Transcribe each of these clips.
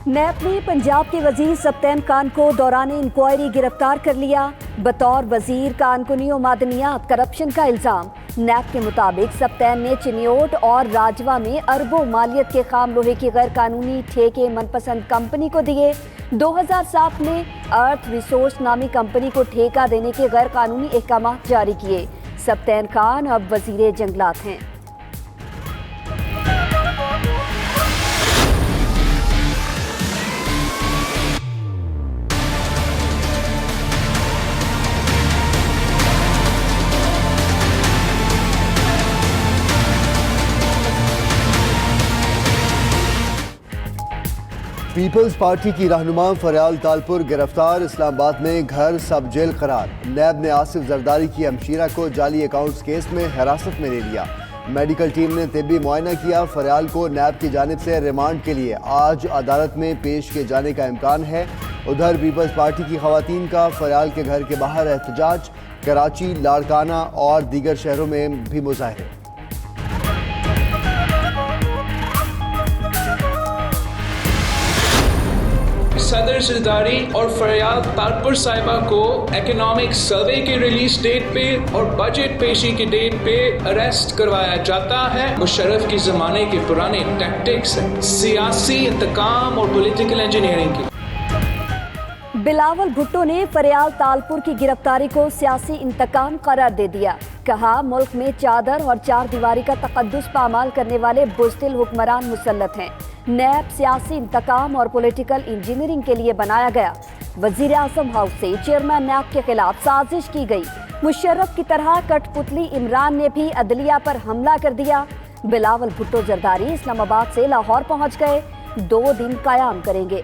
नैब ने पंजाब के वजीर सप्तैन खान को दौरान इंक्वायरी गिरफ्तार कर लिया। बतौर वजीर कानूनी और मादनियात करप्शन का इल्जाम। नैब के मुताबिक सप्तैन ने चिन्योट और राजवा में अरबों मालियत के खाम लोहे की गैर कानूनी ठेके मनपसंद कंपनी को दिए। 2007 में अर्थ रिसोर्स नामी कंपनी को ठेका देने के गैर कानूनी अहकाम जारी किए। सप्तैन खान अब वजीर जंगलात हैं। पीपल्स पार्टी की रहनुमा फरियाल तालपुर गिरफ्तार। इस्लामाबाद में घर सब जेल करार। नैब ने आसिफ जरदारी की हमशीरा को जाली अकाउंट्स केस में हिरासत में ले लिया। मेडिकल टीम ने तिब्बी मुआयना किया। फरियाल को नैब की जानिब से रिमांड के लिए आज अदालत में पेश किए जाने का इम्कान है। उधर पीपल्स पार्टी की खवातीन का फरियाल के घर के बाहर एहतजाज। कराची, लाड़काना और दीगर शहरों में भी मुजाहरे। सदर जरदारी और फरियाल तालपुर साहिबा को इकोनॉमिक सर्वे के रिलीज डेट पे और बजट पेशी की डेट पे अरेस्ट करवाया जाता है। मुशर्रफ की जमाने के पुराने टैक्टिक्स सियासी इंतकाम और पॉलिटिकल इंजीनियरिंग की। बिलावल भुट्टो ने फरियाल तालपुर की गिरफ्तारी को सियासी इंतकाम करार दे दिया। कहा, मुल्क में चादर और चार दीवारी का तकद्दुस पामाल करने वाले बुज़दिल हुक्मरान मुसल्लत हैं। नैब सियासी इंतकाम और पॉलिटिकल इंजीनियरिंग के लिए बनाया गया। वजीर आजम हाउस से चेयरमैन नैब के खिलाफ साजिश की गई। मुशर्रफ की तरह कठपुतली इमरान ने भी अदलिया पर हमला कर दिया। बिलावल भुट्टो जरदारी इस्लामाबाद से लाहौर पहुंच गए। 2 दिन कयाम करेंगे।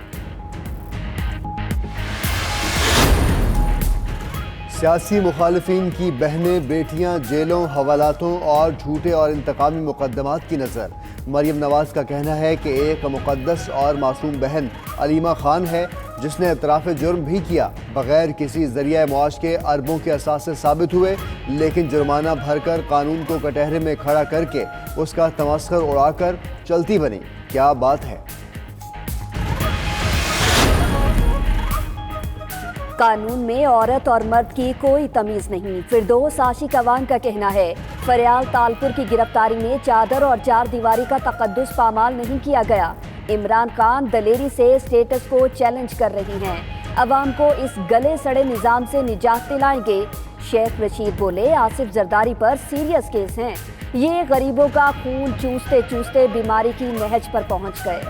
सियासी मुखालिफिन की बहनें बेटियां जेलों, हवालातों और झूठे और इंतकामी मुकदमात की नज़र। मरियम नवाज का कहना है कि एक मुक़द्दस और मासूम बहन अलीमा खान है जिसने इतराफ़ जुर्म भी किया। बग़ैर किसी ज़रिया मुआश के अरबों के असासे साबित हुए, लेकिन जुर्माना भरकर कानून को कटहरे में खड़ा करके उसका तमस्खर उड़ाकर चलती बनी। क्या बात है। कानून में औरत और मर्द की कोई तमीज नहीं। फिरदौस आशिक अवान का कहना है, फरियाल तालपुर की गिरफ्तारी में चादर और चार दीवारी का तकद्दुस पामाल नहीं किया गया। इमरान खान दलेरी से स्टेटस को चैलेंज कर रही हैं। अवाम को इस गले सड़े निज़ाम से निजात दिलाएंगे। शेख रशीद बोले, आसिफ जरदारी पर सीरियस केस हैं। ये गरीबों का खून चूसते चूसते बीमारी की नहज पर पहुंच गए।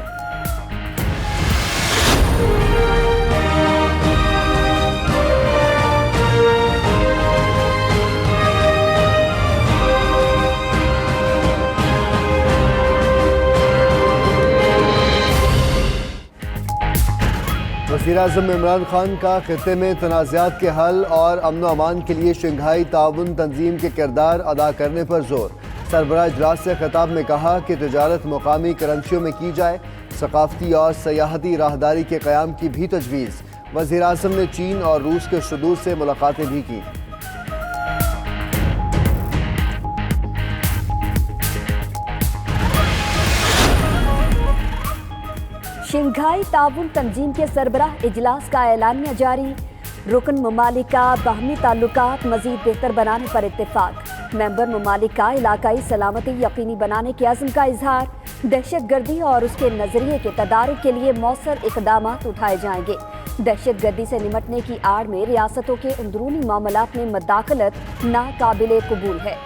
वज़ीर-ए-आज़म इमरान खान का खित्ते में तनाज़ात के हल और अमन व अमान के लिए शंघाई ताउन तंजीम के किरदार अदा करने पर जोर। सरबराह इजलास से खिताब में कहा कि तिजारत मुकामी करेंसियों में की जाए। सकाफती और सयाहती राहदारी के क़याम की भी तजवीज़। वज़ीर-ए-आज़म ने चीन और रूस के सदूर से मुलाकातें भी की। शंघाई ताउन तंजीम के सरबराह इजलास का ऐलानिया जारी। रुकन ममालिक का बाहमी ताल्लुकात मजीद बेहतर बनाने पर इत्तेफाक। मेंबर ममालिक का इलाकाई सलामती यकीनी बनाने के अज़्म का इजहार। दहशत गर्दी और उसके नजरिए के तदारुक के लिए मौसर इक़दामात उठाए जाएंगे। दहशत गर्दी से निमटने की आड़ में रियासतों के अंदरूनी मामलात में मदाखलत नाकाबिले कबूल है।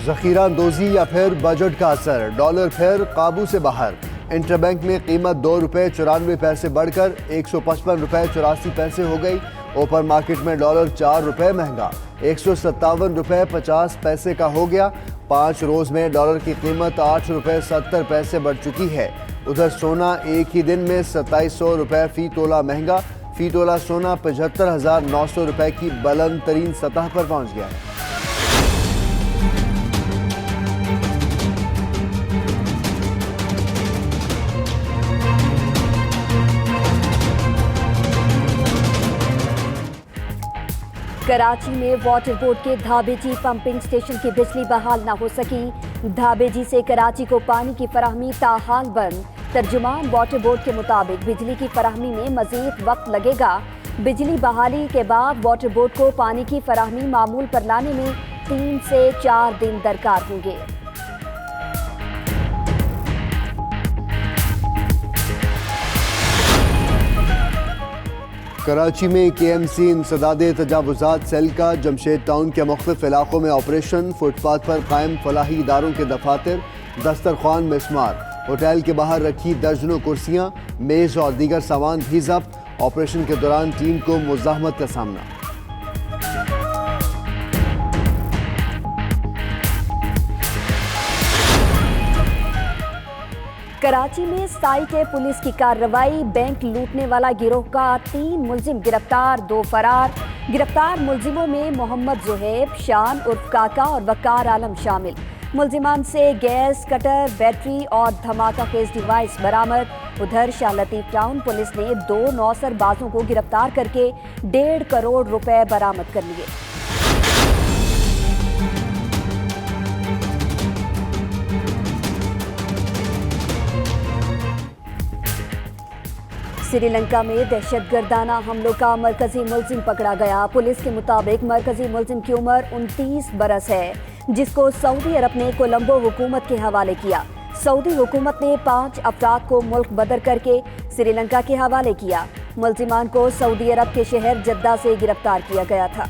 ज़ख़ीरा अंदोज़ी या फिर बजट का असर। डॉलर फिर काबू से बाहर। इंटरबैंक में कीमत ₹2.94 बढ़कर ₹155.84 हो गई। ओपन मार्केट में डॉलर ₹4 महंगा ₹157.50 का हो गया। 5 रोज़ में डॉलर की कीमत ₹8.70 बढ़ चुकी है। उधर सोना एक ही दिन में ₹2700 फ़ी तोला महंगा। फ़ी तोला सोना ₹75,900 की बुलंद तरीन सतह पर पहुँच गया है। कराची में वाटर बोर्ड के धाबेजी पंपिंग स्टेशन की बिजली बहाल न हो सकी। धाबेजी से कराची को पानी की फराहमी ताहाल बंद। तर्जुमान वाटर बोर्ड के मुताबिक बिजली की फराहमी में मजीद वक्त लगेगा। बिजली बहाली के बाद वाटर बोर्ड को पानी की फराहमी मामूल पर लाने में 3 से 4 दिन दरकार होंगे। कराची में KMC इंसदादे तजावुजात सेल का जमशेद टाउन के मुख्तलिफ इलाकों में ऑपरेशन। फुटपाथ पर कायम फलाही इदारों के दफातर, दस्तरखान मिसमार, होटल के बाहर रखी दर्जनों कुर्सियां, मेज और दीगर सामान भी जब्त। ऑपरेशन के दौरान टीम को मुज़ाहमत का सामना। कराची में साइट पुलिस की कार्रवाई। बैंक लूटने वाला गिरोह का 3 मुलजिम गिरफ्तार, 2 फरार। गिरफ्तार मुलजिमों में मोहम्मद जुहैब, शान उर्फ काका और वकार आलम शामिल। मुलजिमान से गैस कटर, बैटरी और धमाका खेज डिवाइस बरामद। उधर शाह लतीफ टाउन पुलिस ने 2 नौसरबाजों को गिरफ्तार करके 1.5 करोड़ रुपए बरामद कर लिए। श्रीलंका में दहशतगर्दाना हमलों का मरकजी मुलजिम पकड़ा गया। पुलिस के मुताबिक मरकजी मुलजिम की उम्र 29 बरस है, जिसको सऊदी अरब ने कोलंबो हुकूमत के हवाले किया। सऊदी हुकूमत ने 5 अफराद को मुल्क बदर करके श्रीलंका के हवाले किया। मुलजिमान को सऊदी अरब के शहर जद्दा से गिरफ्तार किया गया था।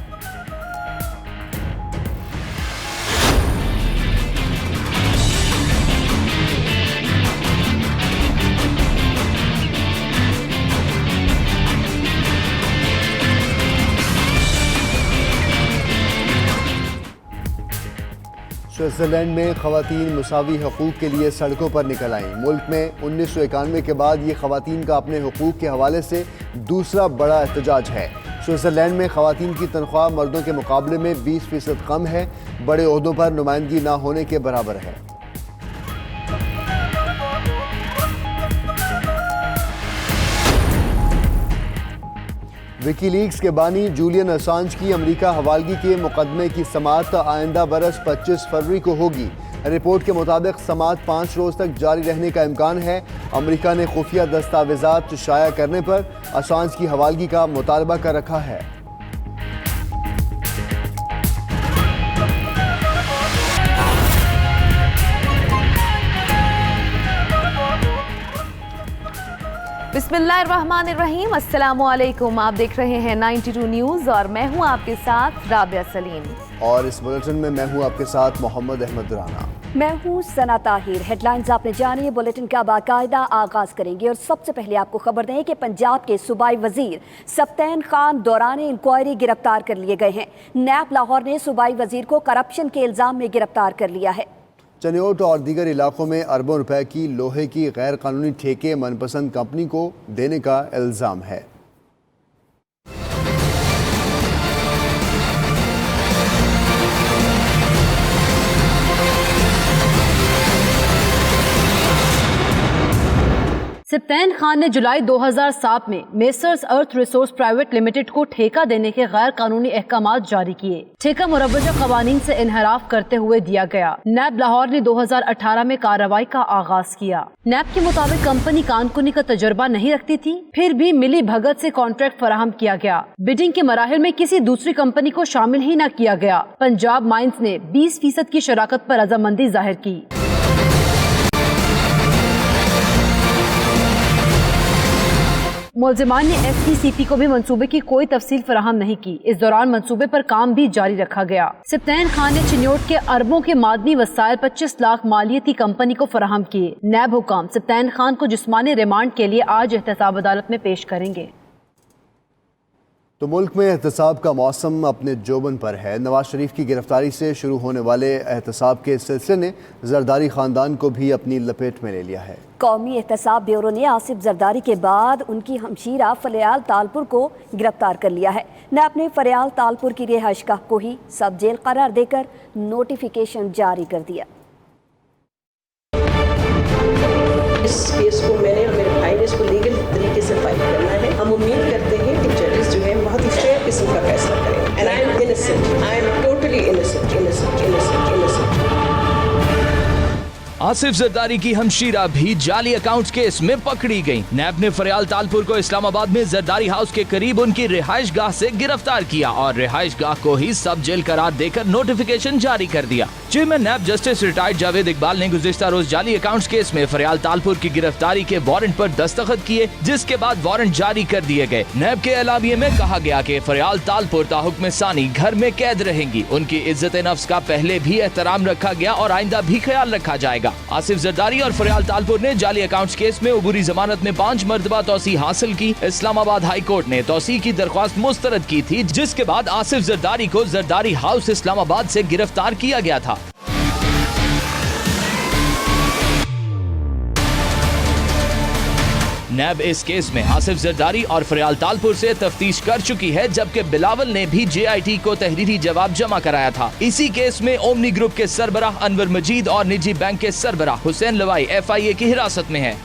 स्विट्जरलैंड में खवातीन मुसावी हकूक़ के लिए सड़कों पर निकल आईं। मुल्क में 1991 के बाद ये खवातीन का अपने हकूक़ के हवाले से दूसरा बड़ा एहतजाज है। स्विट्जरलैंड में खवातीन की तनख्वाह मर्दों के मुकाबले में 20% कम है, बड़े ओहदों पर नुमाइंदगी ना होने के बराबर है। विकीलीक्स के बानी जूलियन असांज की अमेरिका हवालगी के मुकदमे की समाअत आइंदा बरस 25 फरवरी को होगी। रिपोर्ट के मुताबिक समाअत 5 रोज तक जारी रहने का इम्कान है। अमेरिका ने खुफिया दस्तावेजात शाया करने पर असांज की हवालगी का मुतालबा कर रखा है। बिस्मिल्लाहिर्रहमानिर्रहीम, अस्सलामुअलैकुम। आप देख रहे हैं 92 न्यूज़ और मैं हूं आपके साथ राबिया सलीम। और इस बुलेटिन में मैं हूं आपके साथ मोहम्मद अहमद राना। मैं हूं सना ताहिर। हेडलाइंस आपने जानी, बुलेटिन का बाकायदा आगाज करेंगे और सबसे पहले आपको खबर दें कि पंजाब के सूबाई वजीर सफ्तैन खान दौरान इंक्वायरी गिरफ्तार कर लिए गए हैं। नैब लाहौर ने सूबाई वजीर को करप्शन के इल्जाम में गिरफ्तार कर लिया है। चनियोट और दीगर इलाकों में अरबों रुपए की लोहे की गैर कानूनी ठेके मनपसंद कंपनी को देने का इल्जाम है। सफ्तैन खान ने जुलाई 2007 में मेसर्स अर्थ रिसोर्स प्राइवेट लिमिटेड को ठेका देने के गैर कानूनी अहकामात जारी किए। ठेका मुरव्वजा कवानीन से इनहराफ करते हुए दिया गया। नैब लाहौर ने 2018 में कार्रवाई का आगाज किया। नैब के मुताबिक कंपनी कानकुनी का तजुर्बा नहीं रखती थी, फिर भी मिली भगत से कॉन्ट्रैक्ट फराहम किया गया। बिडिंग के मराहिल में किसी दूसरी कंपनी को शामिल ही न किया गया। पंजाब माइंस ने 20% की शराकत पर रजामंदी जाहिर की। मुलजिमान ने FTCP को भी मंसूबे की कोई तफसील फराहम नहीं की। इस दौरान मंसूबे पर काम भी जारी रखा गया। सफ्तैन खान ने चिन्योट के अरबों के मादनी वसाइल 25 लाख मालियती कंपनी को फराहम किए। नैब हुकाम सफ्तैन खान को जिस्मानी रिमांड के लिए आज एहतसाब अदालत में पेश करेंगे। तो मुल्क में एहतसाब का मौसम अपने जोबन पर है। नवाज शरीफ की गिरफ्तारी से शुरू होने वाले एहतसाब के सिलसिले ने जरदारी खानदान को भी अपनी लपेट में ले लिया है। कौमी एहतसाब ब्यूरो ने आसिफ जरदारी के बाद उनकी हमशीरा फरियाल तालपुर को गिरफ्तार कर लिया है। नैब ने फरियाल तालपुर की रिहाइशगाह को ही सब जेल करार देकर नोटिफिकेशन जारी कर दिया। इस केस को मैंने और मेरे भाई ने इसको लीगल तरीके से फाइल करना है। हम उम्मीद करते हैं कि जजेस जो है बहुत ही फेयर किस्म का फैसला करें। And I innocent. I am totally innocent, innocent, innocent, innocent. Asif Zardari की हमशीरा भी जाली अकाउंट्स केस में पकड़ी गई। नैब ने फरियाल तालपुर को इस्लामाबाद में जरदारी हाउस के करीब उनकी रिहाइश गाह से गिरफ्तार किया और रिहाइश गाह को ही सब जेल करार देकर नोटिफिकेशन जारी कर दिया। Chairman NAB justice retired Javed Iqbal ने गुज़िश्ता रोज जाली अकाउंट्स केस में फरियाल तालपुर की गिरफ्तारी के वारंट पर दस्तखत किए, जिसके बाद वारंट जारी कर दिए गए। नैब के एलामिये में कहा गया कि फरियाल तालपुर ताहुक्म सानी घर में कैद रहेंगी। उनकी इज्जत नफ्स का पहले भी एहतराम रखा गया और आइंदा भी ख्याल रखा जाएगा। आसिफ जरदारी और फरियाल तालपुर ने जाली अकाउंट्स केस में उबूरी जमानत में 5 मरतबा तौसी हासिल की। इस्लामाबाद हाई कोर्ट ने तौसी की दरख्वास्त मुस्तरद की थी, जिसके बाद आसिफ जरदारी को जरदारी हाउस इस्लामाबाद से गिरफ्तार किया गया था। नैब इस केस में आसिफ जरदारी और फरियाल तालपुर से तफ्तीश कर चुकी है, जबकि बिलावल ने भी JIT को तहरीरी जवाब जमा कराया था। इसी केस में ओमनी ग्रुप के सरबराह अनवर मजीद और निजी बैंक के सरबराह हुसैन लवाई FIA की हिरासत में है।